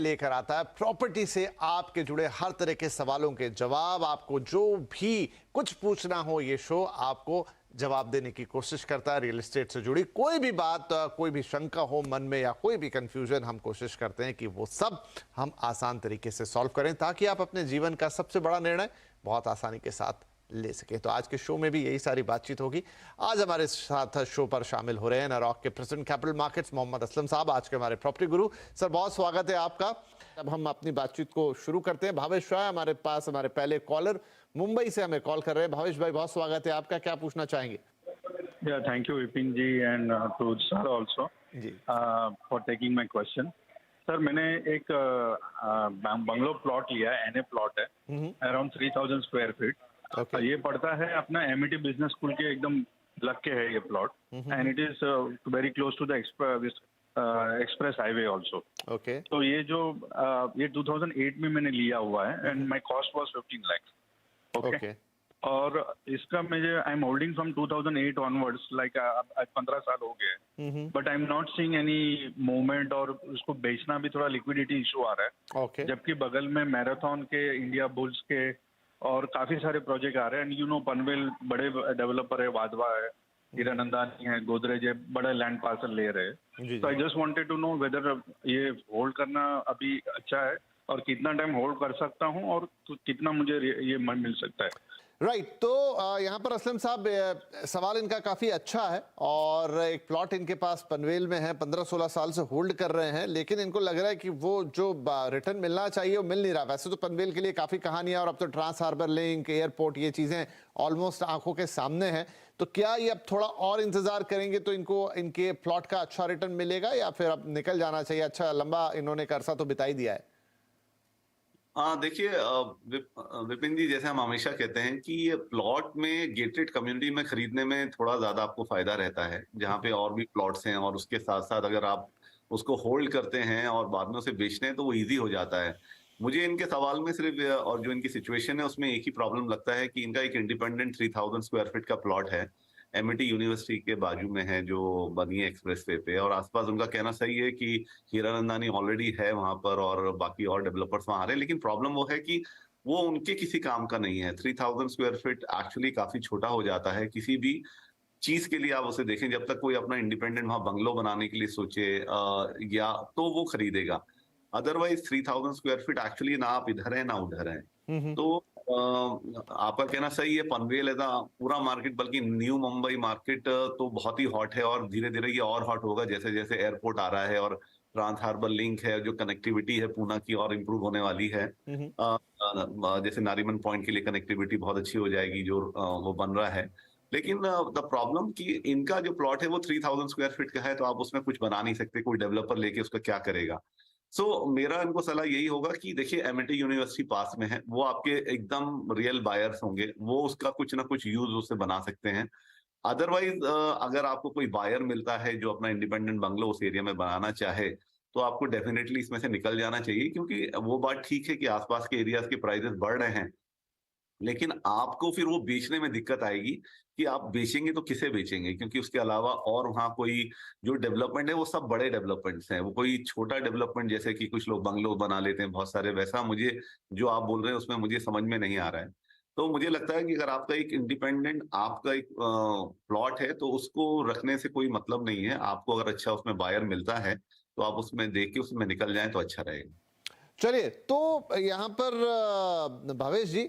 लेकर आता है प्रॉपर्टी से आपके जुड़े हर तरह के सवालों के जवाब। आपको जो भी कुछ पूछना हो, ये शो आपको जवाब देने की कोशिश करता है। रियल एस्टेट से जुड़ी कोई भी बात, कोई भी शंका हो मन में या कोई भी कंफ्यूजन, हम कोशिश करते हैं कि वो सब हम आसान तरीके से सॉल्व करें, ताकि आप अपने जीवन का सबसे बड़ा निर्णय बहुत आसानी के साथ ले सके। तो आज के शो में भी यही सारी बातचीत होगी। आज हमारे साथ शो पर शामिल हो रहे हैं नरॉक के president capital markets Mohammad Aslam साहब, आज के हमारे प्रॉपर्टी गुरु। सर, बहुत स्वागत है आपका। अब हम अपनी बातचीत को शुरू करते हैं। भावेश राय हमारे पास, हमारे पहले कॉलर मुंबई से हमें कॉल कर रहे हैं। भावेश भाई, बहुत स्वागत है आपका, क्या पूछना चाहेंगे? Thank you Vipin ji and to sir also ji for taking my question. Sir, मैंने एक बंगलो प्लॉट लिया है, एनए प्लॉट है, अराउंड 3000 स्क्वायर फीट। ये पड़ता है अपना एमिटी बिजनेस स्कूल के एकदम लग के है ये plot, and it is very close to the express highway also. Okay. तो ये जो ये 2008 में मैंने लिया हुआ है and my cost was 15 lakh. Okay. और इसका मुझे I am holding from 2008 onwards, like 15 साल हो गए, but I am not seeing any movement, और उसको बेचना भी थोड़ा लिक्विडिटी इशू आ रहा है। जबकि बगल में मैराथन के, इंडिया बुल्स के और काफी सारे प्रोजेक्ट आ रहे हैं, एंड यू नो पनवेल बड़े डेवलपर है, वाधवा है, हीरानंदानी है, गोदरेज है, बड़ा लैंड पार्सल ले रहे हैं। तो I just wanted to know whether ये होल्ड करना अभी अच्छा है, और कितना टाइम होल्ड कर सकता हूँ, और कितना मुझे ये मिल सकता है। राइट। तो यहाँ पर असलम साहब, सवाल इनका काफ़ी अच्छा है, और एक प्लॉट इनके पास पनवेल में है, 15-16 साल से होल्ड कर रहे हैं, लेकिन इनको लग रहा है कि वो जो रिटर्न मिलना चाहिए वो मिल नहीं रहा। वैसे तो पनवेल के लिए काफ़ी कहानियाँ, और अब तो ट्रांस हार्बर लिंक, एयरपोर्ट, ये चीज़ें ऑलमोस्ट आंखों के सामने हैं। तो क्या ये अब थोड़ा और इंतजार करेंगे तो इनको इनके प्लॉट का अच्छा रिटर्न मिलेगा, या फिर अब निकल जाना चाहिए? अच्छा लंबा इन्होंने कर्जा तो बिता ही दिया है। हाँ, देखिए विपिन जी, जैसे हम हमेशा कहते हैं कि ये प्लॉट में गेटेड कम्युनिटी में खरीदने में थोड़ा ज्यादा आपको फायदा रहता है, जहाँ पे और भी प्लॉट्स हैं, और उसके साथ साथ अगर आप उसको होल्ड करते हैं और बाद में उसे बेचते हैं तो वो इजी हो जाता है। मुझे इनके सवाल में सिर्फ और जो इनकी सिचुएशन है उसमें एक ही प्रॉब्लम लगता है कि इनका एक इंडिपेंडेंट 3000 स्क्वायर फीट का प्लॉट है, एमिटी यूनिवर्सिटी के बाजू में है, जो बनी है एक्सप्रेस वे पे, और आसपास उनका कहना सही है कि हीरानंदानी ऑलरेडी है वहां पर और बाकी और डेवलपर्स वहां आ रहे हैं। लेकिन प्रॉब्लम वो है कि वो उनके किसी काम का नहीं है। 3000 स्क्वायर फीट एक्चुअली काफी छोटा हो जाता है किसी भी चीज के लिए। आप उसे देखें, जब तक कोई अपना इंडिपेंडेंट वहां बंगलो बनाने के लिए सोचे या तो वो खरीदेगा, अदरवाइज 3000 स्क्वायर फीट एक्चुअली ना आप इधर है ना उधर है। तो आपका कहना सही है, पनवेल है पूरा मार्केट, बल्कि न्यू मुंबई मार्केट तो बहुत ही हॉट है, और धीरे धीरे ये और हॉट होगा जैसे जैसे एयरपोर्ट आ रहा है और ट्रांस हार्बर लिंक है, जो कनेक्टिविटी है पूना की और इम्प्रूव होने वाली है। जैसे नारीमन पॉइंट के लिए कनेक्टिविटी बहुत अच्छी हो जाएगी, जो वो बन रहा है। लेकिन द प्रॉब्लम कि इनका जो प्लॉट है वो 3000 स्क्वायर फीट का है, तो आप उसमें कुछ बना नहीं सकते। कोई डेवलपर लेके उसका क्या करेगा? मेरा इनको सलाह यही होगा कि देखिए, एमिटी यूनिवर्सिटी पास में है, वो आपके एकदम रियल बायर्स होंगे, वो उसका कुछ ना कुछ यूज उससे बना सकते हैं। अदरवाइज अगर आपको कोई बायर मिलता है जो अपना इंडिपेंडेंट बंगलो उस एरिया में बनाना चाहे, तो आपको डेफिनेटली इसमें से निकल जाना चाहिए, क्योंकि वो बात ठीक है कि आसपास के एरियाज के प्राइसेस बढ़ रहे हैं, लेकिन आपको फिर वो बेचने में दिक्कत आएगी कि आप बेचेंगे तो किसे बेचेंगे, क्योंकि उसके अलावा और वहां कोई जो डेवलपमेंट है वो सब बड़े डेवलपमेंट्स हैं। वो कोई छोटा डेवलपमेंट जैसे कि कुछ लोग बंगलो बना लेते हैं बहुत सारे, वैसा मुझे जो आप बोल रहे हैं उसमें मुझे समझ में नहीं आ रहा है। तो मुझे लगता है कि अगर आपका एक इंडिपेंडेंट आपका एक प्लॉट है तो उसको रखने से कोई मतलब नहीं है। आपको अगर अच्छा उसमें बायर मिलता है तो आप उसमें देख के उसमें निकल जाएं तो अच्छा रहेगा। चलिए, तो यहाँ पर भावेश जी,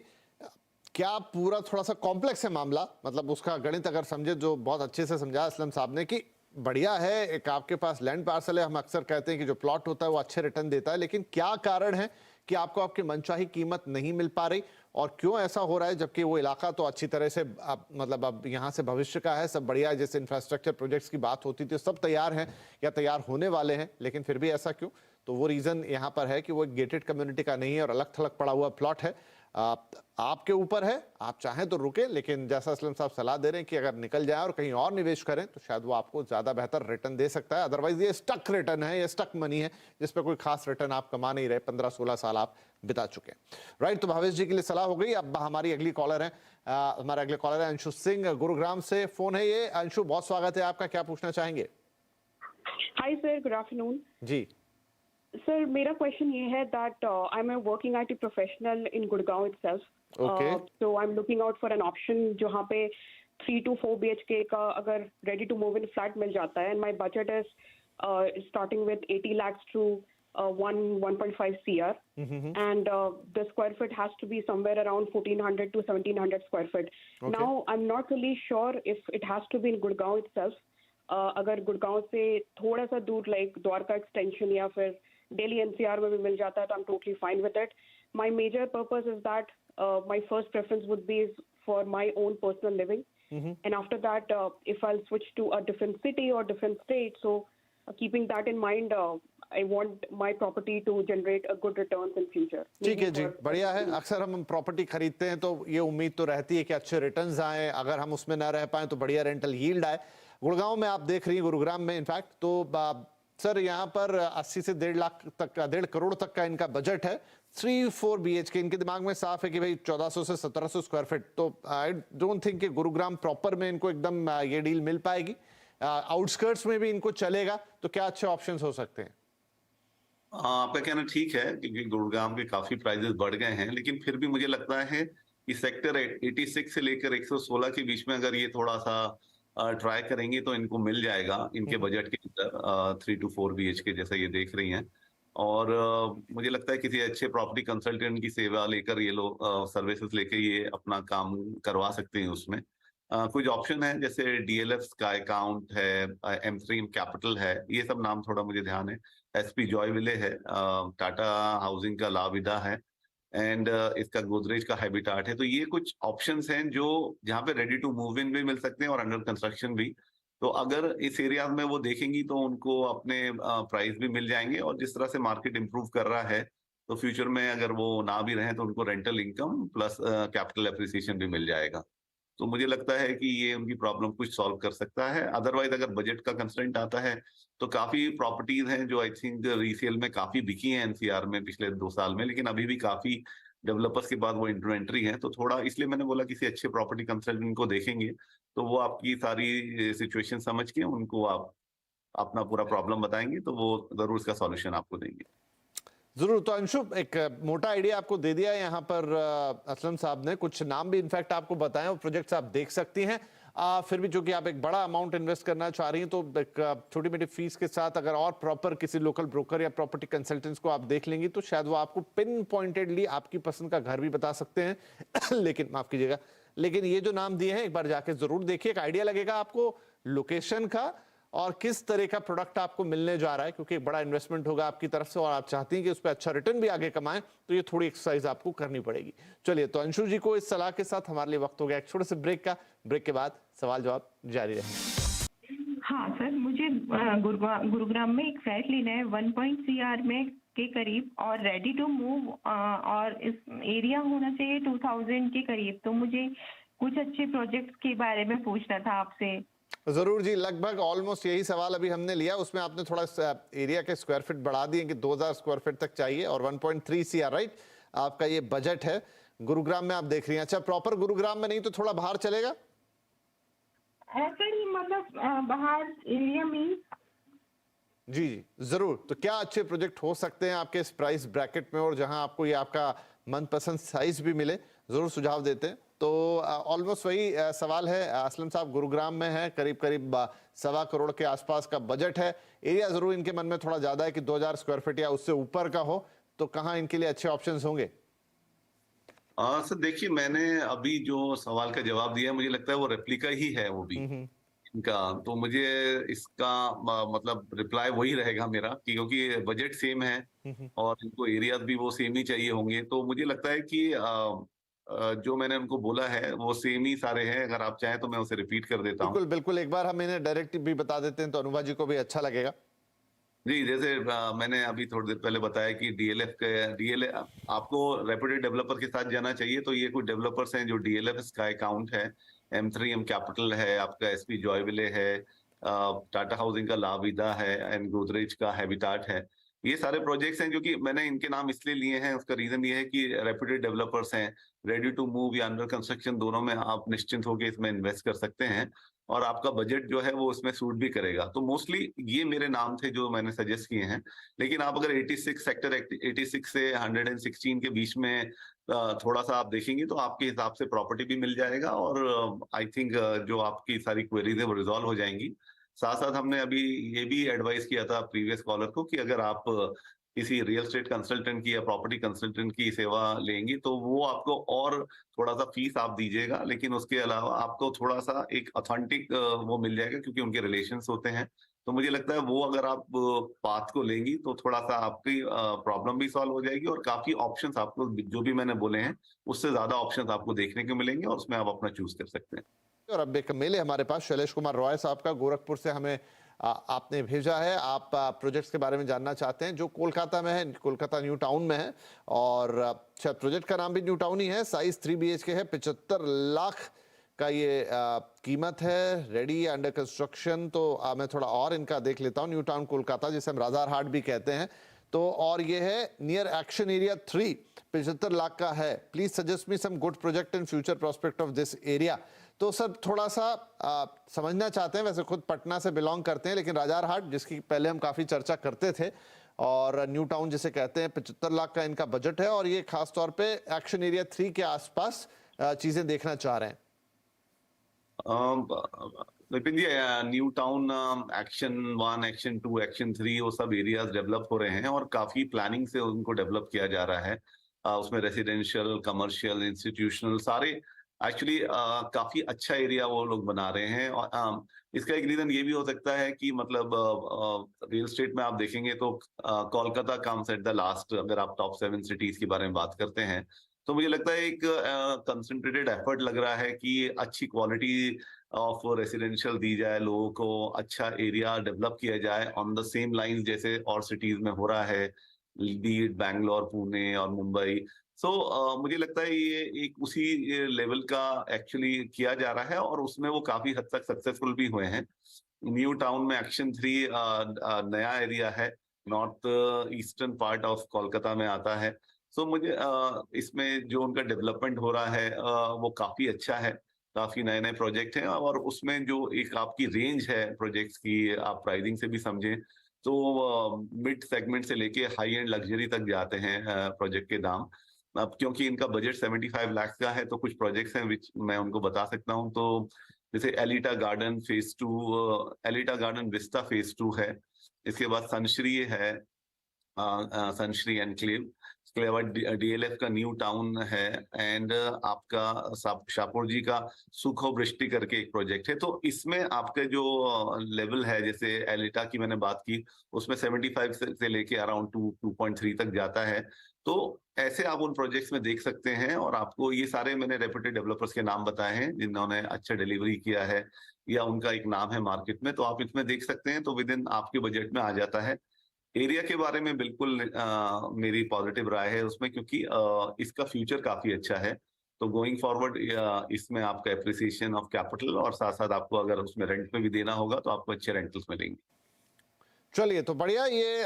क्या पूरा थोड़ा सा कॉम्प्लेक्स है मामला, मतलब उसका गणित अगर समझे, जो बहुत अच्छे से समझाया असलम साहब ने, कि बढ़िया है एक आपके पास लैंड पार्सल है, हम अक्सर कहते हैं कि जो प्लॉट होता है वो अच्छे रिटर्न देता है, लेकिन क्या कारण है कि आपको आपकी मनचाही कीमत नहीं मिल पा रही, और क्यों ऐसा हो रहा है, जबकि वो इलाका तो अच्छी तरह से मतलब अब यहाँ से भविष्य का है, सब बढ़िया है। जैसे इंफ्रास्ट्रक्चर प्रोजेक्ट्स की बात होती थी, सब तैयार हैं या तैयार होने वाले हैं, लेकिन फिर भी ऐसा क्यों? तो वो रीजन यहाँ पर है कि वो एक गेटेड कम्युनिटी का नहीं है और अलग थलग पड़ा हुआ प्लॉट है। आपके ऊपर है, आप चाहें तो रुके, लेकिन जैसा असलम साहब सलाह दे रहे हैं कि अगर निकल जाए और कहीं और निवेश करें तो शायद वो आपको ज्यादा बेहतर रिटर्न दे सकता है। अदरवाइज ये स्टक रिटर्न है, ये स्टक मनी है, जिस पे कोई खास रिटर्न आप कमा नहीं रहे, 15-16 साल आप बिता चुके हैं। राइट, तो भावेश जी के लिए सलाह हो गई। अब हमारी अगली कॉलर है, हमारे अगले कॉलर है अंशु सिंह, गुरुग्राम से फोन है ये। अंशु, बहुत स्वागत है आपका, क्या पूछना चाहेंगे? Hi sir, good afternoon. जी सर मेरा क्वेश्चन ये है that I am working IT professional in Gurgaon itself, Okay. So I am looking out for an option जहाँ पे 3 to 4 BHK का अगर ready to move in flat मिल जाता है, and my budget is starting with 80 lakhs to 1.5 CR, and the square foot has to be somewhere around 1400 to 1700 square foot. Okay. Now I'm not really sure if it has to be in Gurgaon itself. अगर गुड़गांव से थोड़ा सा दूर like Dwarka extension या फिर Delhi NCR में भी मिल जाता है तो I am totally fine with it. My major purpose is that my first preference would be for my own personal living, and after that if I'll switch to a different city or different state, so keeping that in mind, I want my property to generate a good returns in future. ठीक है जी, बढ़िया है. अक्सर हम property खरीदते हैं तो ये उम्मीद तो रहती है कि अच्छे रिटर्न्स आए, अगर हम उसमें ना रह पाए तो बढ़िया रेंटल यील्ड आए. गुड़गांव में आप देख रही हैं, गुरुग्राम में इनफैक्ट, तो सर यहाँ पर 80 से 1.5 लाख तक का, 1.5 करोड़ तक का इनका बजट है. 3-4 BHK इनके दिमाग में साफ है कि भाई 1400 से 1700 स्क्वायर फीट. तो आई डोंट थिंक कि गुरुग्राम प्रॉपर में इनको एकदम ये डील मिल पाएगी. आउटस्कर्ट्स में भी इनको चलेगा, तो क्या अच्छे ऑप्शंस हो सकते हैं? आपका कहना ठीक है, क्योंकि गुड़गांव के काफी प्राइसेस बढ़ गए हैं, लेकिन फिर भी मुझे लगता है कि सेक्टर 86 से लेकर 116 के बीच में अगर ये थोड़ा सा ट्राई करेंगे तो इनको मिल जाएगा इनके बजट के अंदर 3 to 4 BHK जैसा ये देख रही हैं. और मुझे लगता है किसी अच्छे प्रॉपर्टी कंसल्टेंट की सेवा लेकर ये लोग सर्विसेज लेकर ये अपना काम करवा सकते हैं. उसमें कुछ ऑप्शन है, जैसे DLF स्काई काउंट है, M3 कैपिटल है, ये सब नाम थोड़ा मुझे ध्यान है. SP जॉयविले है, टाटा हाउसिंग का लाविदा है, एंड इसका गोदरेज का हैबिटाट है. तो ये कुछ ऑप्शंस हैं जो जहाँ पे रेडी टू मूव इन भी मिल सकते हैं और अंडर कंस्ट्रक्शन भी. तो अगर इस एरिया में वो देखेंगी तो उनको अपने प्राइस भी मिल जाएंगे, और जिस तरह से मार्केट इंप्रूव कर रहा है तो फ्यूचर में अगर वो ना भी रहे तो उनको rental income plus capital appreciation भी मिल जाएगा. तो मुझे लगता है कि ये उनकी प्रॉब्लम कुछ सॉल्व कर सकता है. अदरवाइज अगर बजट का कंस्ट्रेंट आता है तो काफी प्रॉपर्टीज हैं जो आई थिंक रीसेल में काफी बिकी हैं NCR में पिछले 2 साल में, लेकिन अभी भी काफी डेवलपर्स के बाद वो इन्वेंट्री है. तो थोड़ा इसलिए मैंने बोला किसी अच्छे प्रॉपर्टी कंसल्टेंट को देखेंगे तो वो आपकी सारी सिचुएशन समझ के उनको आप अपना पूरा प्रॉब्लम बताएंगे तो वो जरूर इसका सॉल्यूशन आपको देंगे. जरूर. तो अंशु, एक मोटा आइडिया आपको दे दिया यहाँ पर असलम साहब ने. कुछ नाम भी इनफैक्ट आपको बताएं और प्रोजेक्ट्स आप देख सकती हैं. फिर भी चूंकि आप एक बड़ा अमाउंट इन्वेस्ट करना चाह रही हैं तो एक छोटी मोटी फीस के साथ अगर और प्रॉपर किसी लोकल ब्रोकर या प्रॉपर्टी कंसल्टेंट्स को आप देख लेंगी तो शायद वो आपको पिन पॉइंटेडली आपकी पसंद का घर भी बता सकते हैं. लेकिन माफ कीजिएगा, लेकिन ये जो नाम दिए हैं एक बार जाके जरूर देखिए. एक आइडिया लगेगा आपको लोकेशन का और किस तरह का प्रोडक्ट आपको मिलने जा रहा है, क्योंकि एक बड़ा इन्वेस्टमेंट होगा आपकी तरफ से और आप चाहती हैं कि उस पर अच्छा रिटर्न भी आगे कमाएं, तो ये थोड़ी एक्सरसाइज आपको करनी पड़ेगी. चलिए, तो अंशु जी को इस सलाह के साथ हमारे लिए वक्त हो गया एक छोटे से ब्रेक का. ब्रेक के बाद सवाल जवाब जारी रहेंगे. हाँ सर, मुझे गुरुग्राम में एक फ्लैट लेना है 1 CR में के करीब, और रेडी टू मूव, और इस एरिया होना चाहिए 2000 के करीब. तो मुझे कुछ अच्छे प्रोजेक्ट्स के बारे में पूछना था आपसे. जरूर जी, लगभग ऑलमोस्ट यही सवाल अभी हमने लिया. उसमें आपने थोड़ा एरिया के स्क्वायर फीट बढ़ा दिए कि 2000 स्क्वायर फीट तक चाहिए और 1.3 CR, राइट, आपका ये बजट है. गुरुग्राम में आप देख रही हैं. अच्छा, प्रॉपर गुरुग्राम में नहीं तो थोड़ा बाहर चलेगा? सर मतलब बाहर एरिया में. जी जी जरूर. तो क्या अच्छे प्रोजेक्ट हो सकते हैं आपके इस प्राइस ब्रैकेट में और जहां आपको ये आपका मनपसंद साइज भी मिले, जरूर सुझाव देते हैं. तो ऑलमोस्ट वही सवाल है. असलम साहब गुरुग्राम में है, करीब करीब 1.25 करोड़ के आसपास का बजट है. एरिया जरूर इनके मन में थोड़ा ज्यादा है कि 2000 स्क्वायर फीट या उससे ऊपर का हो. तो कहाँ इनके लिए अच्छे ऑप्शंस होंगे? सर देखिए, मैंने अभी जो सवाल का जवाब दिया मुझे लगता है वो रेप्लिका ही है वो भी इनका. तो मुझे इसका मतलब रिप्लाई वही रहेगा मेरा, क्योंकि बजट सेम है और इनको एरियाज भी वो सेम ही चाहिए होंगे. तो मुझे लगता है कि जो मैंने उनको बोला है वो सेम ही सारे हैं. अगर आप चाहें तो मैं उसे रिपीट कर देता हूँ. बिल्कुल बिल्कुल, एक बार हम इन्हें डायरेक्ट भी बता देते हैं तो अनुभा जी को भी अच्छा लगेगा. जी, जैसे मैंने अभी थोड़ी देर पहले बताया कि DLF आपको रेप्यूटेड डेवलपर के साथ जाना चाहिए. तो ये कुछ डेवलपर्स हैं जो DLF स्काई काउंट है, M3M कैपिटल है, आपका SP जॉयविले है, टाटा हाउसिंग का लाविदा है, एंड गोदरेज का हैबिटाट है. ये सारे प्रोजेक्ट्स हैं जो कि मैंने इनके नाम इसलिए लिए हैं, उसका रीजन ये है कि रेप्यूटेड डेवलपर्स हैं, रेडी टू मूव या अंडर कंस्ट्रक्शन, दोनों में आप निश्चिंत होकर इसमें इन्वेस्ट कर सकते हैं और आपका बजट जो है वो उसमें सूट भी करेगा। तो मोस्टली ये मेरे नाम थे जो मैंने सजेस्ट किए हैं। लेकिन आप अगर 86 सेक्टर 86 से 116 के बीच में थोड़ा सा आप देखेंगे तो आपके हिसाब से प्रॉपर्टी भी मिल जाएगा और आई थिंक जो आपकी सारी क्वेरीज है वो रिजॉल्व हो जाएंगी। साथ साथ हमने अभी ये भी एडवाइस किया था प्रीवियस कॉलर को कि अगर आप किसी रियल एस्टेट कंसल्टेंट की या प्रॉपर्टी कंसल्टेंट की सेवा लेंगी तो वो आपको और थोड़ा सा फीस आप दीजिएगा, लेकिन उसके अलावा आपको थोड़ा सा एक ऑथेंटिक वो मिल जाएगा क्योंकि उनके रिलेशंस होते हैं। तो मुझे लगता है वो अगर आप पाथ को लेंगी तो थोड़ा सा आपकी प्रॉब्लम भी सॉल्व हो जाएगी और काफी ऑप्शंस आपको जो भी मैंने बोले हैं उससे ज्यादा ऑप्शंस आपको देखने को मिलेंगे और उसमें आप अपना चूज कर सकते हैं। और अब एक मेल है हमारे पास शैलेश कुमार रॉय साहब का, गोरखपुर से हमें आपने भेजा है। आप प्रोजेक्ट्स के बारे में जानना चाहते हैं जो कोलकाता में है, कोलकाता न्यू टाउन में है और शायद प्रोजेक्ट का नाम भी न्यू टाउन ही है। साइज 3 BHK है, 75 लाख का ये कीमत है, रेडी अंडर कंस्ट्रक्शन। तो मैं थोड़ा और इनका देख लेता हूँ। न्यू टाउन कोलकाता, जिसे हम राजार हाट भी कहते हैं, तो और ये है नियर एक्शन एरिया 3, 75 लाख का है। Please suggest me some good project and future prospect of this area. तो सर थोड़ा सा समझना चाहते हैं, वैसे खुद पटना से बिलोंग करते हैं, लेकिन राजार हाट जिसकी पहले हम काफी चर्चा करते थे और न्यू टाउन जिसे कहते हैं, 75 लाख का इनका बजट है और ये खास तौर पे एक्शन एरिया 3 के आसपास चीजें देखना चाह रहे हैं। Vipin ji, new town action 1, action 2, action 3 वो सब एरियाज डेवलप हो रहे हैं और काफी प्लानिंग से उनको डेवलप किया जा रहा है। उसमें रेसिडेंशियल, कमर्शियल, इंस्टीट्यूशनल सारे एक्चुअली काफी अच्छा एरिया वो लोग बना रहे हैं। और इसका एक रीजन ये भी हो सकता है कि मतलब रियल एस्टेट में आप देखेंगे तो Kolkata comes at the last, अगर आप टॉप 7 सिटीज के बारे में बात करते हैं तो मुझे लगता है एक कंसंट्रेटेड एफर्ट लग रहा है कि अच्छी क्वालिटी ऑफ रेसिडेंशियल दी जाए, लोगों को अच्छा एरिया डेवलप किया जाए ऑन द सेम लाइन जैसे और सिटीज में हो रहा है, बी इट बैंगलोर, पुणे और मुंबई। मुझे लगता है ये एक उसी लेवल का एक्चुअली किया जा रहा है और उसमें वो काफी हद तक सक्सेसफुल भी हुए हैं। न्यू टाउन में एक्शन 3 नया एरिया है, north eastern part of Kolkata में आता है। मुझे इसमें जो उनका डेवलपमेंट हो रहा है वो काफी अच्छा है, काफी नए नए प्रोजेक्ट हैं और उसमें जो एक आपकी रेंज है प्रोजेक्ट्स की, आप प्राइसिंग से भी समझें तो मिड सेगमेंट से लेके हाई एंड लग्जरी तक जाते हैं प्रोजेक्ट के दाम। अब क्योंकि इनका बजट 75 लाख का है तो कुछ प्रोजेक्ट्स हैं विच मैं उनको बता सकता हूं। तो जैसे Elita garden phase 2, Elita garden Vista phase 2 है। इसके बाद सनश्री है, सनश्री एनक्लेव। इसके अलावा DLF का न्यू टाउन है एंड आपका शाहपुर जी का सुखो वृष्टि करके एक प्रोजेक्ट है। तो इसमें आपका जो लेवल है, जैसे एलिटा की मैंने बात की, उसमें 75 से लेके अराउंड 2.3 तक जाता है। तो ऐसे आप उन प्रोजेक्ट्स में देख सकते हैं और आपको ये सारे मैंने रेप्यूटेड डेवलपर्स के नाम बताए हैं जिन्होंने अच्छा डिलीवरी किया है या उनका एक नाम है मार्केट में, तो आप इसमें देख सकते हैं। तो विद इन आपके बजट में आ जाता है। एरिया के बारे में बिल्कुल मेरी पॉजिटिव राय है उसमें, क्योंकि इसका फ्यूचर काफी अच्छा है। तो गोइंग फॉरवर्ड इसमें आपका एप्रिसिएशन ऑफ कैपिटल और साथ साथ आपको अगर उसमें रेंट में भी देना होगा तो आपको अच्छे रेंटल्स मिलेंगे। चलिए, तो बढ़िया। ये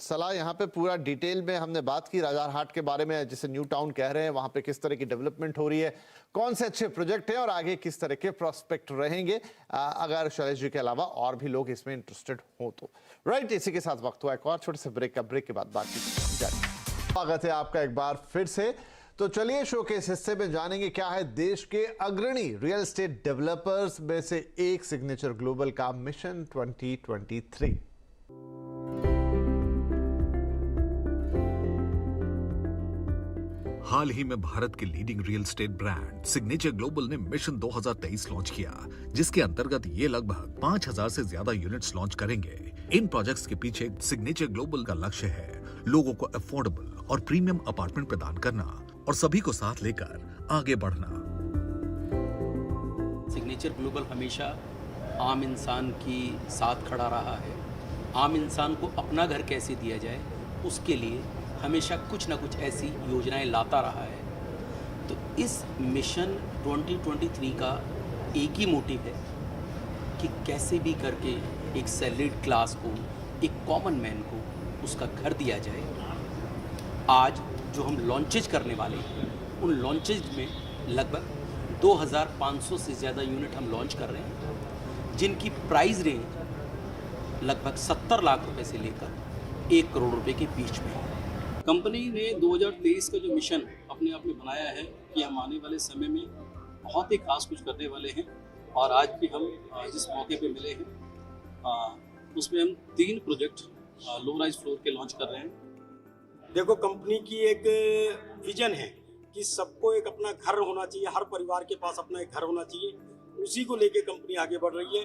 सलाह यहाँ पे पूरा डिटेल में हमने बात की राजार हाट के बारे में, जिसे न्यू टाउन कह रहे हैं, वहां पे किस तरह की डेवलपमेंट हो रही है, कौन से अच्छे प्रोजेक्ट हैं और आगे किस तरह के प्रोस्पेक्ट रहेंगे अगर शैलेश जी के अलावा और भी लोग इसमें इंटरेस्टेड हो तो। राइट, इसी के साथ वक्त हुआ एक और छोटे से ब्रेक का। ब्रेक के बाद बातचीत जारी। स्वागत है आपका एक बार फिर से। तो चलिए, शो के इस हिस्से में जानेंगे क्या है देश के अग्रणी रियल एस्टेट डेवलपर्स में से एक सिग्नेचर ग्लोबल का मिशन 2023। हाल ही में भारत के leading real estate brand signature global ने मिशन 2023 लॉन्च किया, जिसके अंतर्गत ये लगभग 5000 से ज्यादा यूनिट्स लॉन्च करेंगे। इन प्रोजेक्ट्स के पीछे सिग्नेचर ग्लोबल का लक्ष्य है लोगों को अफोर्डेबल और प्रीमियम अपार्टमेंट प्रदान करना और सभी को साथ लेकर आगे बढ़ना। सिग्नेचर ग्लोबल हमेशा आम इंसान की साथ खड़ा रहा है। आम इंसान को अपना घर कैसे दिया जाए, उसके लिए हमेशा कुछ ना कुछ ऐसी योजनाएं लाता रहा है। तो इस मिशन 2023 का एक ही मोटिव है कि कैसे भी करके एक सैलरीड क्लास को, एक कॉमन मैन को उसका घर दिया जाए। आज जो हम लॉन्चेज करने वाले हैं, उन लॉन्चेज में लगभग 2500 से ज़्यादा यूनिट हम लॉन्च कर रहे हैं, जिनकी प्राइस रेंज लगभग 70 लाख रुपए से लेकर 1 करोड़ रुपए के बीच में है। कंपनी ने 2023 का जो मिशन अपने आप में बनाया है कि हम आने वाले समय में बहुत ही खास कुछ करने वाले हैं, और आज भी हम जिस मौके पे मिले हैं उसमें हम 3 प्रोजेक्ट लो राइज फ्लोर के लॉन्च कर रहे हैं। देखो, कंपनी की एक विजन है कि सबको एक अपना घर होना चाहिए, हर परिवार के पास अपना एक घर होना चाहिए। उसी को लेके कंपनी आगे बढ़ रही है।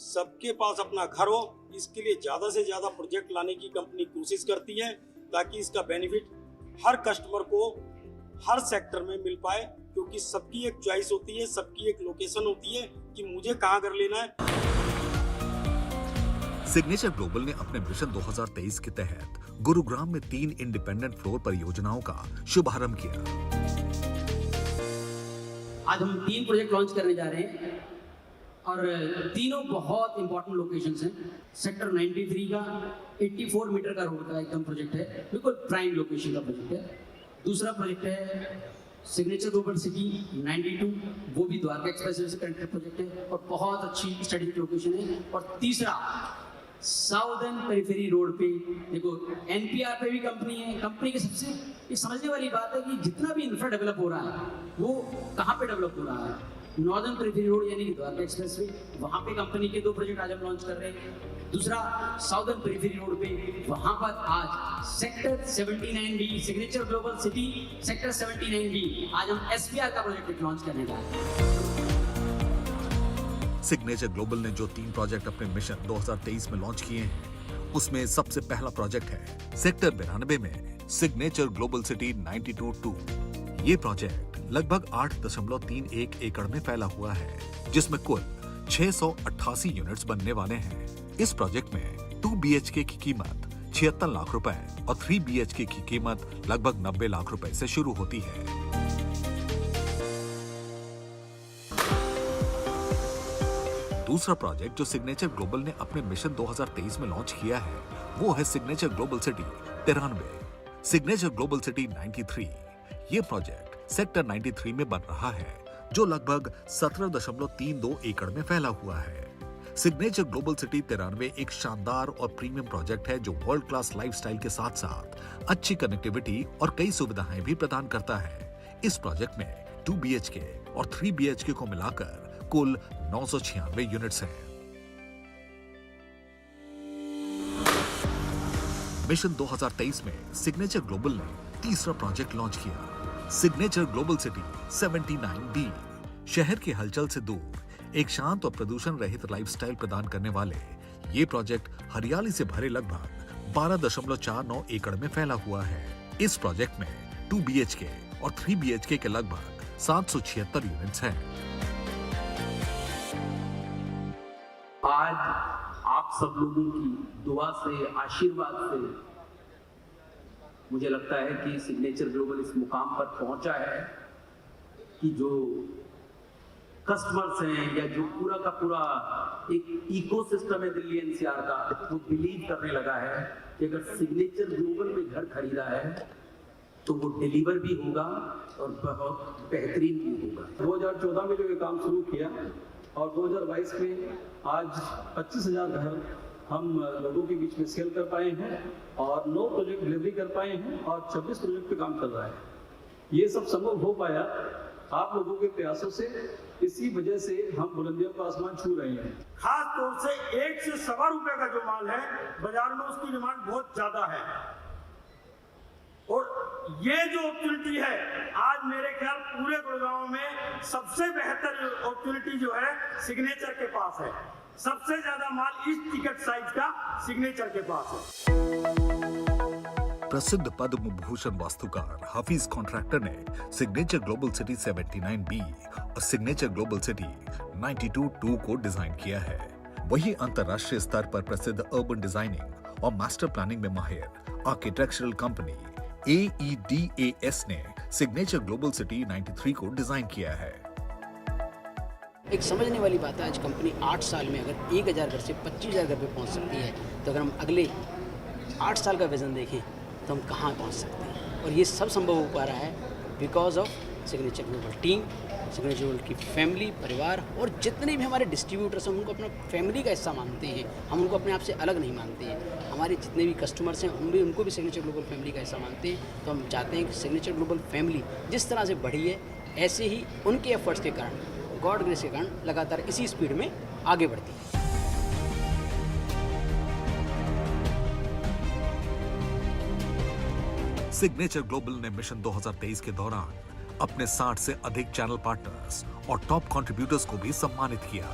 सबके पास अपना घर हो, इसके लिए ज़्यादा से ज़्यादा प्रोजेक्ट लाने की कंपनी कोशिश करती है, ताकि इसका बेनिफिट हर कस्टमर को हर सेक्टर में मिल पाए, क्योंकि सबकी एक चॉइस होती है, सबकी एक लोकेशन होती है कि मुझे कहाँ घर लेना है। सिग्नेचर ग्लोबल ने अपने मिशन 2023 के तहत गुरुग्राम में 3 इंडिपेंडेंट फ्लोर परियोजनाओं का शुभारंभ किया। आज हम 3 प्रोजेक्ट लॉन्च करने जा रहे हैं और तीनों बहुत इंपॉर्टेंट लोकेशंस हैं। सेक्टर 93 का 84 मीटर का रोड का एकदम प्रोजेक्ट है, बिल्कुल प्राइम लोकेशन का प्रोजेक्ट है। दूसरा प्रोजेक्ट है सिग्नेचर ग्लोबल सिटी 92, वो भी द्वारका एक्सप्रेसवे से कनेक्टेड प्रोजेक्ट है और बहुत अच्छी स्ट्रेटेजिक लोकेशन है। और तीसरा साउदर्न पेरिफेरी रोड पे, देखो एनपीआर पे भी कंपनी है। कंपनी के सबसे ये समझने वाली बात है कि जितना भी इंफ्रा डेवलप हो रहा है वो कहाँ पे डेवलप हो रहा है। नॉर्दर्न पेरिफेरी रोड यानी कि द्वारका एक्सप्रेसवे, वहाँ पे कंपनी के 2 प्रोजेक्ट आज हम लॉन्च कर रहे हैं। दूसरा साउदर्न पेरिफेरी रोड पे, वहाँ पर आज sector 79B signature global city sector 79B आज हम एसपीआर का प्रोजेक्ट लॉन्च करने जा रहे हैं। सिग्नेचर ग्लोबल ने जो 3 प्रोजेक्ट अपने मिशन 2023 में लॉन्च किए हैं, उसमें सबसे पहला प्रोजेक्ट है सेक्टर 92 में सिग्नेचर ग्लोबल सिटी 92-2। ये प्रोजेक्ट लगभग 8.31 एकड़ में फैला हुआ है, जिसमें कुल 688 यूनिट्स बनने वाले हैं। इस प्रोजेक्ट में 2 BHK की कीमत 76 लाख रुपए और 3 BHK की कीमत लगभग 90 लाख रुपए से शुरू होती है। दूसरा प्रोजेक्ट जो सिग्नेचर ग्लोबल ने अपने मिशन 2023 में लॉन्च किया है, वो है signature global city 93, signature global city 93। ये प्रोजेक्ट सेक्टर 93 में बन रहा है, जो लगभग 17.32 एकड़ में फैला हुआ है। सिग्नेचर ग्लोबल सिटी 93 एक शानदार और प्रीमियम प्रोजेक्ट है, जो वर्ल्ड क्लास लाइफस्टाइल के साथ साथ अच्छी कनेक्टिविटी और कई सुविधाएं भी प्रदान करता है। इस प्रोजेक्ट में 2 BHK और 3 BHK को मिलाकर कुल 996 यूनिट्स हैं। मिशन 2023 में सिग्नेचर ग्लोबल ने तीसरा प्रोजेक्ट लॉन्च किया, सिग्नेचर ग्लोबल सिटी 79B। शहर की हलचल से दूर एक शांत और प्रदूषण रहित लाइफस्टाइल प्रदान करने वाले ये प्रोजेक्ट हरियाली से भरे लगभग 12.49 एकड़ में फैला हुआ है। इस प्रोजेक्ट में 2 BHK और 3 BHK के लगभग 776 यूनिट्स हैं। आज आप सब लोगों की दुआ से, आशीर्वाद से मुझे लगता है कि सिग्नेचर ग्लोबल इस मुकाम पर पहुंचा है कि जो कस्टमर्स हैं या जो पूरा का पूरा एक इकोसिस्टम है दिल्ली एनसीआर का, वो बिलीव करने लगा है कि अगर सिग्नेचर ग्लोबल में घर खरीदा है तो वो डिलीवर भी होगा और बहुत बेहतरीन भी होगा। 2014 में जो ये काम शुरू किया और 2022 में आज 25,000 घर हम लोगों के बीच में सेल कर पाए हैं और 9 प्रोजेक्ट डिलीवरी कर पाए हैं और 26 प्रोजेक्ट पे काम चल रहा है। ये सब संभव हो पाया आप लोगों के प्रयासों से। इसी वजह से हम बुलंदियों का आसमान छू रहे हैं। खास तौर से 1 से सवा रुपए का जो माल है बाजार में, उसकी डिमांड बहुत ज्यादा है। और ये जो अपॉर्चुनिटी है, आज मेरे ख्याल पूरे गुड़गांव में सबसे बेहतर अपॉर्चुनिटी जो है सिग्नेचर के पास है। सबसे ज्यादा माल इस टिकट साइज का सिग्नेचर के पास है। प्रसिद्ध पद्म भूषण वास्तुकार हाफिज कॉन्ट्रैक्टर ने सिग्नेचर ग्लोबल सिटी 79B और सिग्नेचर ग्लोबल सिटी 92-2 को डिजाइन किया है। वही अंतर्राष्ट्रीय स्तर पर प्रसिद्ध अर्बन डिजाइनिंग और मास्टर प्लानिंग में माहिर आर्किटेक्चरल कंपनी AEDAS ने सिग्नेचर ग्लोबल सिटी 93 को डिजाइन किया है। एक समझने वाली बात है, आज कंपनी 8 साल में अगर 1,000 घर से 25,000 घर पे पहुंच सकती है, तो अगर हम अगले 8 साल का विज़न देखें तो हम कहाँ पहुँच सकते हैं। और ये सब संभव हो पा रहा है because of signature global team, signature global की फैमिली, परिवार, और जितने भी हमारे डिस्ट्रीब्यूटर्स हैं उनको अपना फैमिली का हिस्सा मानते हैं। हम उनको अपने आप से अलग नहीं मानते हैं। हमारे जितने भी कस्टमर्स हैं हम भी उनको भी सिग्नेचर ग्लोबल फैमिली का हिस्सा मानते हैं। तो हम चाहते हैं कि सिग्नेचर ग्लोबल फैमिली जिस तरह से बढ़ी है, ऐसे ही उनके एफर्ट्स के कारण, गॉड ग्रेस के कारण लगातार इसी स्पीड में आगे बढ़ती है। सिग्नेचर ग्लोबल ने मिशन 2023 के दौरान अपने 60 से अधिक चैनल पार्टनर्स और टॉप कंट्रीब्यूटर्स को भी सम्मानित किया।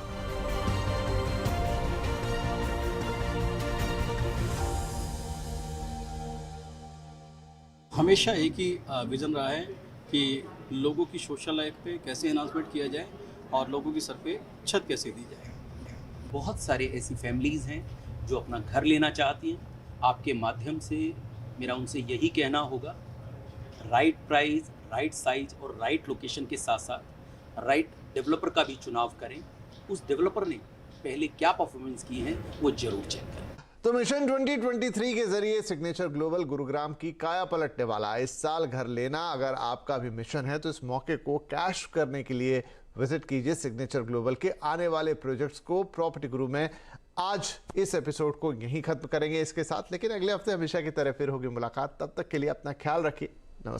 हमेशा एक ही विज़न रहा है कि लोगों की सोशल लाइफ पे कैसे एनहांसमेंट किया जाए और लोगों की सर पे छत कैसे दी जाए। बहुत सारे ऐसी फैमिलीज़ हैं जो अपना घर लेना चाहती हैं। आपके माध्यम से मेरा उनसे यही कहना होगा, राइट प्राइस, राइट साइज और राइट लोकेशन के साथ साथ राइट डेवलपर का भी चुनाव करें। उस डेवलपर ने पहले क्या परफॉर्मेंस की है वो जरूर चेक करें। तो मिशन 2023 के जरिए सिग्नेचर ग्लोबल गुरुग्राम की काया पलटने वाला है। इस साल घर लेना अगर आपका भी मिशन है तो इस मौके को कैश करने के लिए विजिट कीजिए सिग्नेचर ग्लोबल के आने वाले प्रोजेक्ट्स को प्रॉपर्टी गुरु में। आज इस एपिसोड को यहीं खत्म करेंगे इसके साथ, लेकिन अगले हफ्ते हमेशा की तरह फिर होगी मुलाकात। तब तक के लिए अपना ख्याल रखिए।